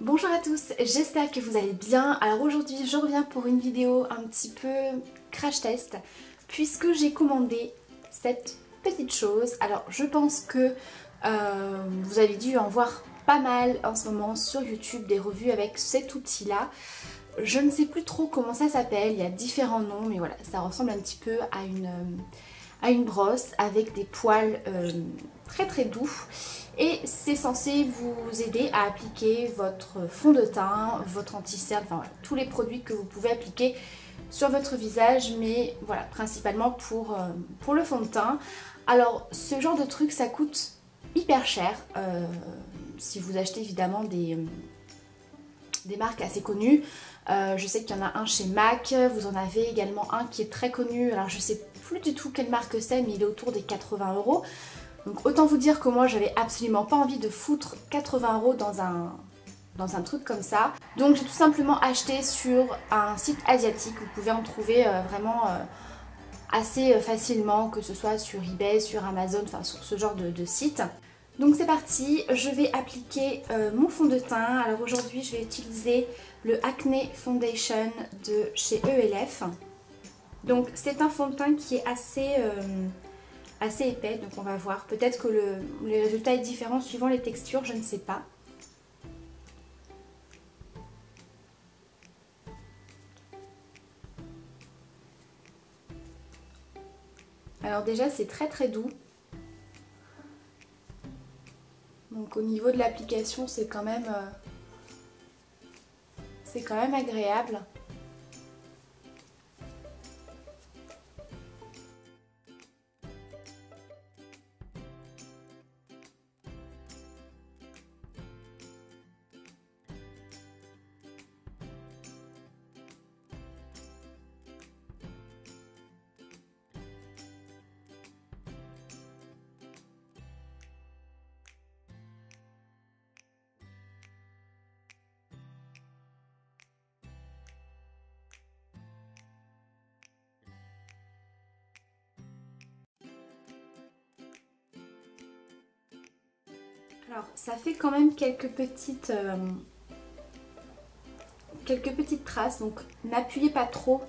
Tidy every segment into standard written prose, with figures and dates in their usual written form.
Bonjour à tous, j'espère que vous allez bien. Alors aujourd'hui je reviens pour une vidéo un petit peu crash test puisque j'ai commandé cette petite chose. Alors je pense que vous avez dû en voir pas mal en ce moment sur YouTube des revues avec cet outil là. Je ne sais plus trop comment ça s'appelle, il y a différents noms mais voilà, ça ressemble un petit peu à une brosse avec des poils très doux. Et c'est censé vous aider à appliquer votre fond de teint, votre anti-cerne, enfin voilà, tous les produits que vous pouvez appliquer sur votre visage, mais voilà, principalement pour le fond de teint. Alors ce genre de truc ça coûte hyper cher, si vous achetez évidemment des marques assez connues. Je sais qu'il y en a un chez MAC, vous en avez également un qui est très connu, alors je sais plus du tout quelle marque c'est, mais il est autour des 80 €. Donc autant vous dire que moi j'avais absolument pas envie de foutre 80 € dans un truc comme ça. Donc j'ai tout simplement acheté sur un site asiatique, vous pouvez en trouver vraiment assez facilement, que ce soit sur eBay, sur Amazon, enfin sur ce genre de site. Donc c'est parti, je vais appliquer mon fond de teint. Alors aujourd'hui je vais utiliser le Acne Foundation de chez ELF. Donc c'est un fond de teint qui est assez épais, donc on va voir. Peut-être que le résultat est différent suivant les textures, je ne sais pas. Alors déjà c'est très doux. Donc au niveau de l'application c'est quand même agréable. Alors ça fait quand même quelques petites traces, donc n'appuyez pas trop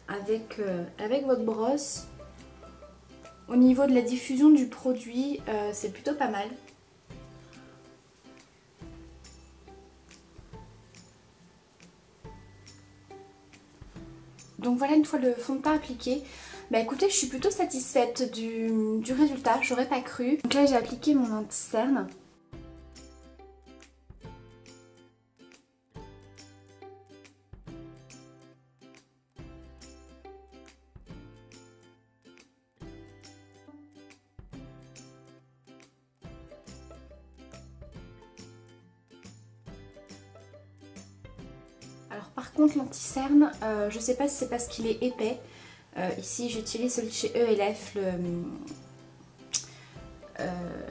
avec votre brosse. Au niveau de la diffusion du produit, c'est plutôt pas mal. Donc voilà, une fois le fond de teint appliqué, bah écoutez, je suis plutôt satisfaite du résultat, j'aurais pas cru. Donc là j'ai appliqué mon anti-cerne. Alors par contre l'anti-cerne, je sais pas si c'est parce qu'il est épais. Ici j'utilise celui de chez ELF,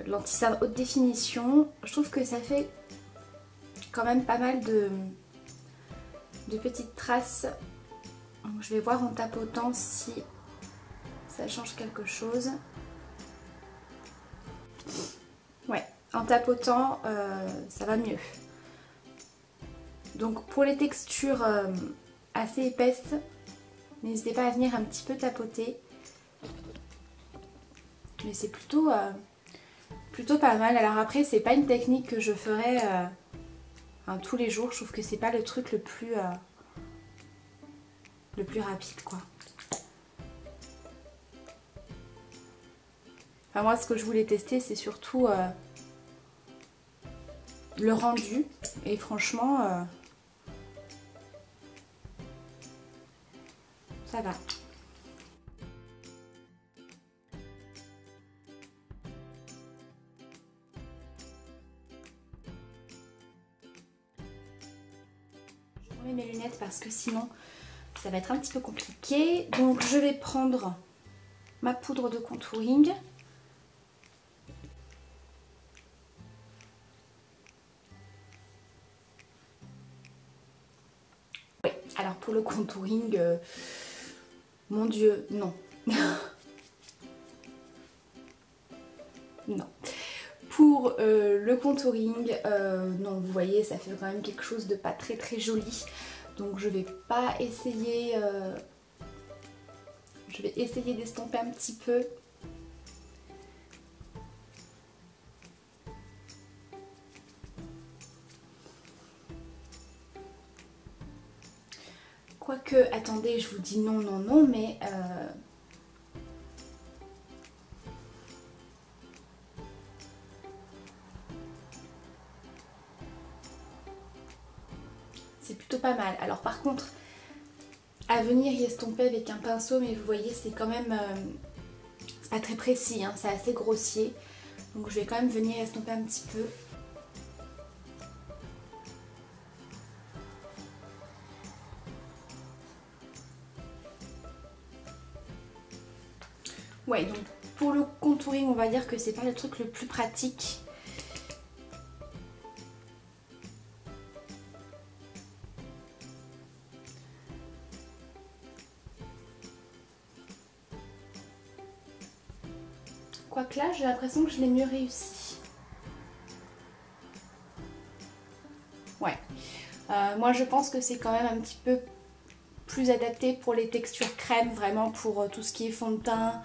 l'anti-cerne haute définition. Je trouve que ça fait quand même pas mal de petites traces. Donc, je vais voir en tapotant si ça change quelque chose. Ouais, en tapotant ça va mieux. Donc pour les textures assez épaisses, n'hésitez pas à venir un petit peu tapoter. Mais c'est plutôt pas mal. Alors après c'est pas une technique que je ferais tous les jours. Je trouve que c'est pas le truc le plus rapide quoi. Enfin, moi ce que je voulais tester c'est surtout le rendu. Et franchement ça va. Je remets mes lunettes parce que sinon ça va être un petit peu compliqué. Donc je vais prendre ma poudre de contouring. Oui, alors pour le contouring, mon Dieu, non. Non. Pour le contouring, non vous voyez ça fait quand même quelque chose de pas très très joli. Donc je vais pas essayer, je vais essayer d'estomper un petit peu. Quoique, attendez, je vous dis non, non, non, mais c'est plutôt pas mal. Alors par contre, à venir y estomper avec un pinceau, mais vous voyez, c'est quand même, c'est pas très précis, hein, c'est assez grossier. Donc je vais quand même venir estomper un petit peu. Ouais, donc pour le contouring, on va dire que c'est pas le truc le plus pratique. Quoique là, j'ai l'impression que je l'ai mieux réussi. Ouais. Moi, je pense que c'est quand même un petit peu plus adapté pour les textures crème, vraiment pour tout ce qui est fond de teint,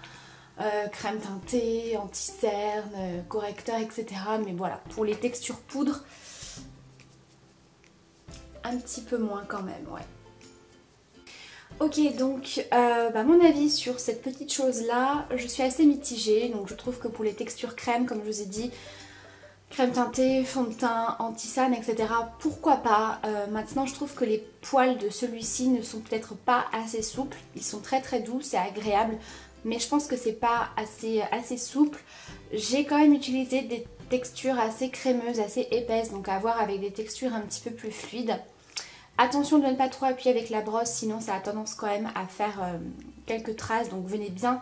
crème teintée, anti-cerne, correcteur, etc. Mais voilà, pour les textures poudre, un petit peu moins quand même, ouais. Ok, donc mon avis sur cette petite chose là, je suis assez mitigée. Donc je trouve que pour les textures crème, comme je vous ai dit, crème teintée, fond de teint, anti-cerne, etc. Pourquoi pas. Maintenant je trouve que les poils de celui-ci ne sont peut-être pas assez souples. Ils sont très très doux, c'est agréable. Mais je pense que c'est pas assez souple. J'ai quand même utilisé des textures assez crémeuses, assez épaisses. Donc à voir avec des textures un petit peu plus fluides. Attention de ne pas trop appuyer avec la brosse, sinon ça a tendance quand même à faire quelques traces. Donc venez bien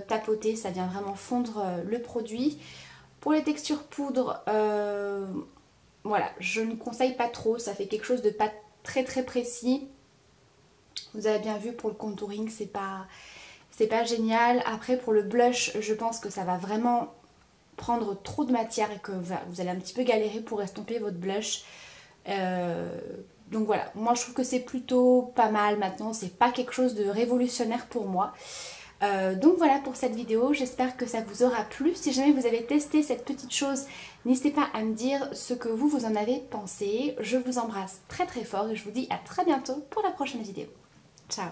tapoter, ça vient vraiment fondre le produit. Pour les textures poudre, voilà, je ne conseille pas trop, ça fait quelque chose de pas très très précis. Vous avez bien vu pour le contouring, c'est pas génial. Après pour le blush, je pense que ça va vraiment prendre trop de matière et que vous allez un petit peu galérer pour estomper votre blush. Donc voilà, moi je trouve que c'est plutôt pas mal maintenant, c'est pas quelque chose de révolutionnaire pour moi. Donc voilà pour cette vidéo, j'espère que ça vous aura plu. Si jamais vous avez testé cette petite chose, n'hésitez pas à me dire ce que vous en avez pensé. Je vous embrasse très très fort et je vous dis à très bientôt pour la prochaine vidéo. Ciao!